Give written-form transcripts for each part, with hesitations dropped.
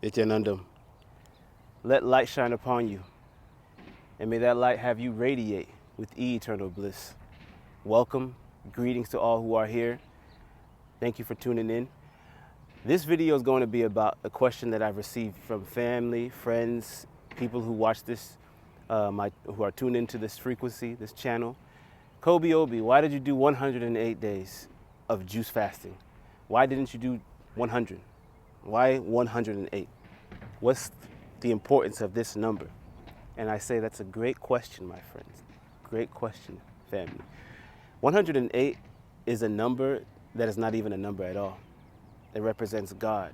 Nithyanandam. Let light shine upon you, and may that light have you radiate with eternal bliss. Welcome, greetings to all who are here. Thank you for tuning in. This video is going to be about a question that I've received from family, friends, people who watch this, who are tuned into this frequency, this channel. Coby Obi, why did you do 108 days of juice fasting? Why didn't you do 100? Why 108? What's the importance of this number? And I say that's a great question, my friends. Great question, family. 108 is a number that is not even a number at all. It represents God.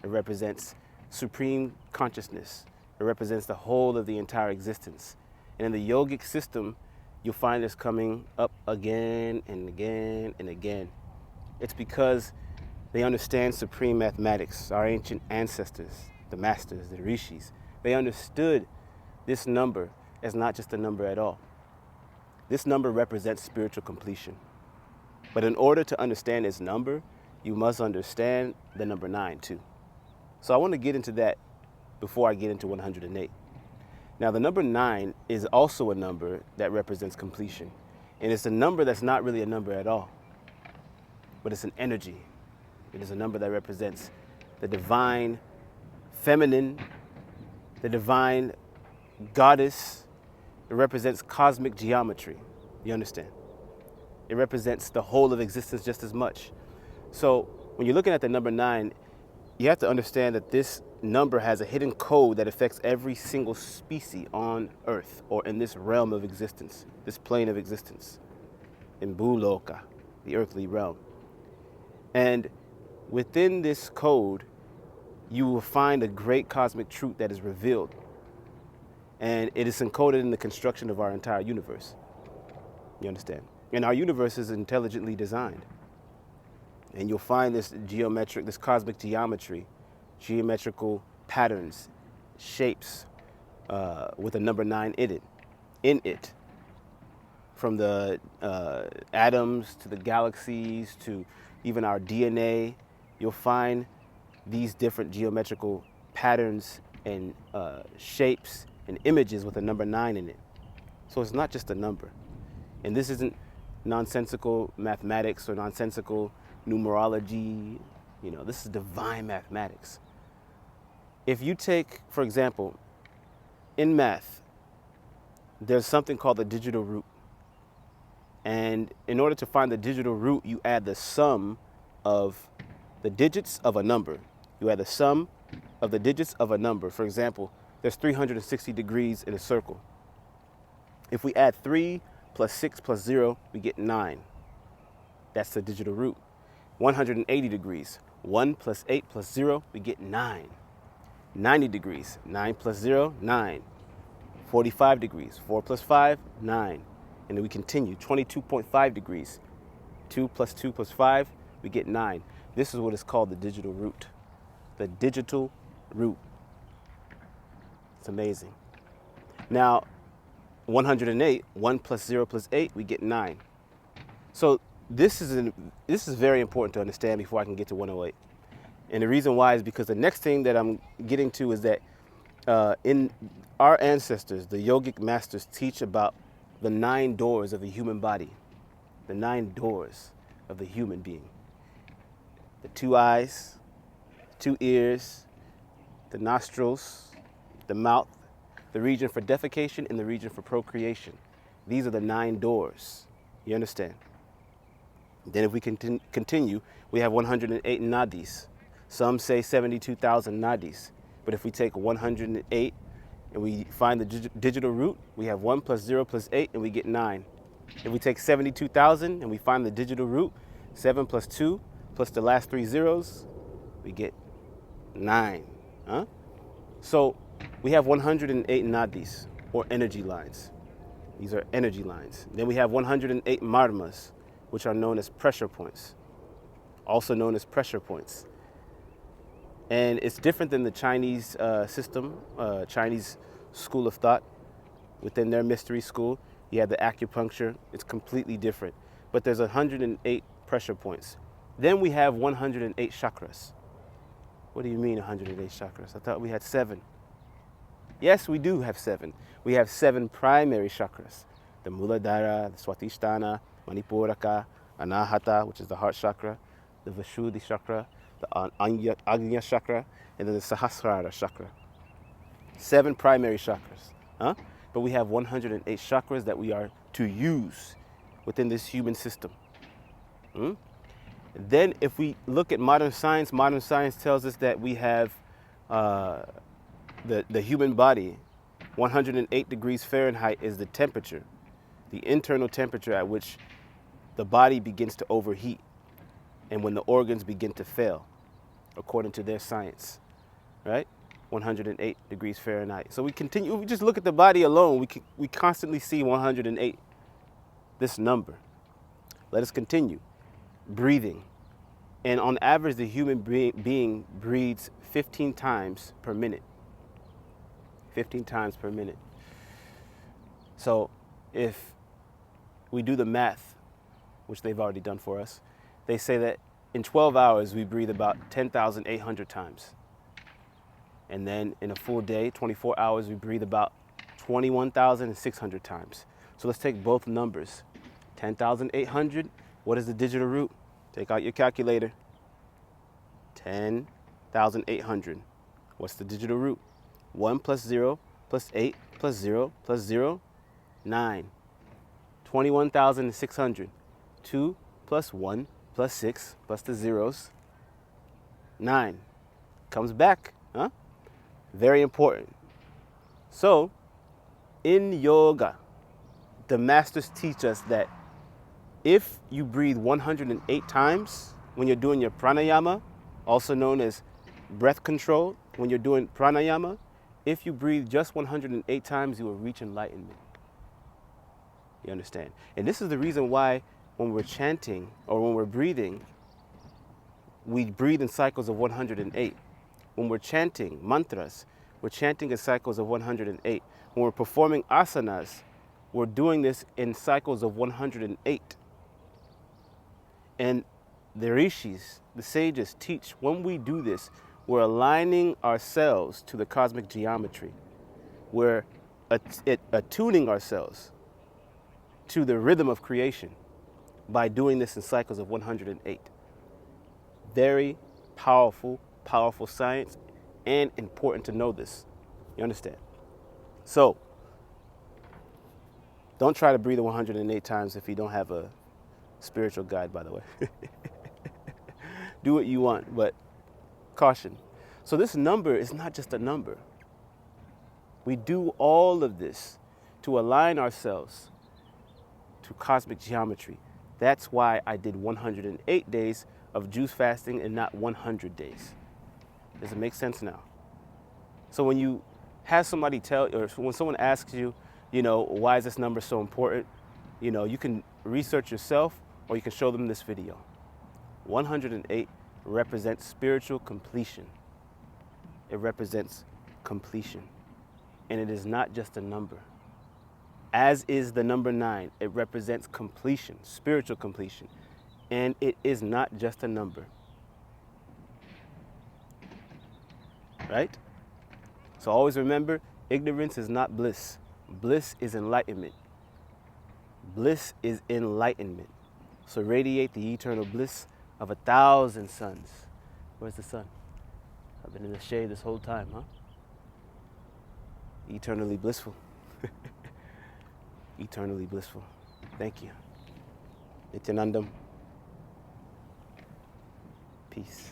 It represents supreme consciousness. It represents the whole of the entire existence. And in the yogic system, you'll find this coming up again and again and again. It's because they understand supreme mathematics. Our ancient ancestors, the masters, the rishis, they understood this number as not just a number at all. This number represents spiritual completion. But in order to understand this number, you must understand the number 9 too. So I want to get into that before I get into 108. Now the number 9 is also a number that represents completion. And it's a number that's not really a number at all, but it's an energy. It is a number that represents the divine feminine, the divine goddess. It represents cosmic geometry. You understand? It represents the whole of existence just as much. So when you're looking at the number 9, you have to understand that this number has a hidden code that affects every single species on Earth or in this realm of existence, this plane of existence, in Bhuloka, the earthly realm. And within this code, you will find a great cosmic truth that is revealed. And it is encoded in the construction of our entire universe. You understand? And our universe is intelligently designed. And you'll find this cosmic geometry, geometrical patterns, shapes with a number 9 in it. From the atoms to the galaxies to even our DNA, you'll find these different geometrical patterns and shapes and images with a number 9 in it. So it's not just a number. And this isn't nonsensical mathematics or nonsensical numerology. You know, this is divine mathematics. If you take, for example, in math, there's something called the digital root. And in order to find the digital root, you add the sum of the digits of a number. You add the sum of the digits of a number. For example, there's 360 degrees in a circle. If we add 3 plus 6 plus 0, we get 9. That's the digital root. 180 degrees, 1 plus 8 plus 0, we get 9. 90 degrees, 9 plus 0, 9. 45 degrees, 4 plus 5, 9. And then we continue, 22.5 degrees, 2 plus 2 plus 5, we get 9. This is what is called the digital root. The digital root. It's amazing. Now, 108, 1 plus 0 plus 8, we get 9. So this is very important to understand before I can get to 108. And the reason why is because the next thing that I'm getting to is that in our ancestors, the yogic masters teach about the 9 doors of the human body, the 9 doors of the human being. The 2 eyes, 2 ears, the nostrils, the mouth, the region for defecation and the region for procreation. These are the 9 doors. You understand? Then if we continue, we have 108 nadis. Some say 72,000 nadis. But if we take 108 and we find the digital root, we have 1 plus 0 plus 8 and we get 9. If we take 72,000 and we find the digital root, 7 plus 2 plus the last 3 zeros, we get 9. So we have 108 nadis, or energy lines. These are energy lines. Then we have 108 marmas, which are known as pressure points, also known as pressure points. And it's different than the Chinese system, Chinese school of thought. Within their mystery school, you have the acupuncture. It's completely different. But there's 108 pressure points. Then we have 108 chakras. What do you mean 108 chakras? I thought we had 7. Yes, we do have 7. We have 7 primary chakras. The Muladhara, the Swatisthana, Manipuraka, Anahata, which is the heart chakra, the Vishuddhi chakra, the Agnya chakra, and then the Sahasrara chakra. 7 primary chakras. Huh? But we have 108 chakras that we are to use within this human system. Then if we look at modern science tells us that we have the human body, 108 degrees Fahrenheit is the temperature, the internal temperature at which the body begins to overheat and when the organs begin to fail, according to their science, right? 108 degrees Fahrenheit. So we just look at the body alone, we constantly see 108, this number. Let us continue. Breathing. And on average, the human being breathes 15 times per minute. 15 times per minute. So if we do the math, which they've already done for us, they say that in 12 hours, we breathe about 10,800 times. And then in a full day, 24 hours, we breathe about 21,600 times. So let's take both numbers. 10,800, what is the digital root? Take out your calculator. 10,800. What's the digital root? 1 plus 0 plus 8 plus 0 plus 0, 9. 21,600. 2 plus 1 plus 6 plus the zeros, 9. Comes back, huh? Very important. So, in yoga, the masters teach us that if you breathe 108 times when you're doing your pranayama, also known as breath control, when you're doing pranayama, if you breathe just 108 times, you will reach enlightenment. You understand? And this is the reason why when we're chanting or when we're breathing, we breathe in cycles of 108. When we're chanting mantras, we're chanting in cycles of 108. When we're performing asanas, we're doing this in cycles of 108. And the rishis, the sages, teach when we do this, we're aligning ourselves to the cosmic geometry. We're attuning ourselves to the rhythm of creation by doing this in cycles of 108. Very powerful, powerful science, and important to know this. You understand? So, don't try to breathe 108 times if you don't have a spiritual guide, by the way. Do what you want, but caution. So this number is not just a number. We do all of this to align ourselves to cosmic geometry. That's why I did 108 days of juice fasting and not 100 days. Does it make sense now? So when you have somebody or when someone asks you, why is this number so important? You can research yourself or you can show them this video. 108 represents spiritual completion. It represents completion. And it is not just a number. As is the number 9, it represents completion, spiritual completion. And it is not just a number. Right? So always remember, ignorance is not bliss. Bliss is enlightenment. Bliss is enlightenment. So radiate the eternal bliss of 1,000 suns. Where's the sun? I've been in the shade this whole time, huh? Eternally blissful. Eternally blissful. Thank you. Nithyanandam. Peace.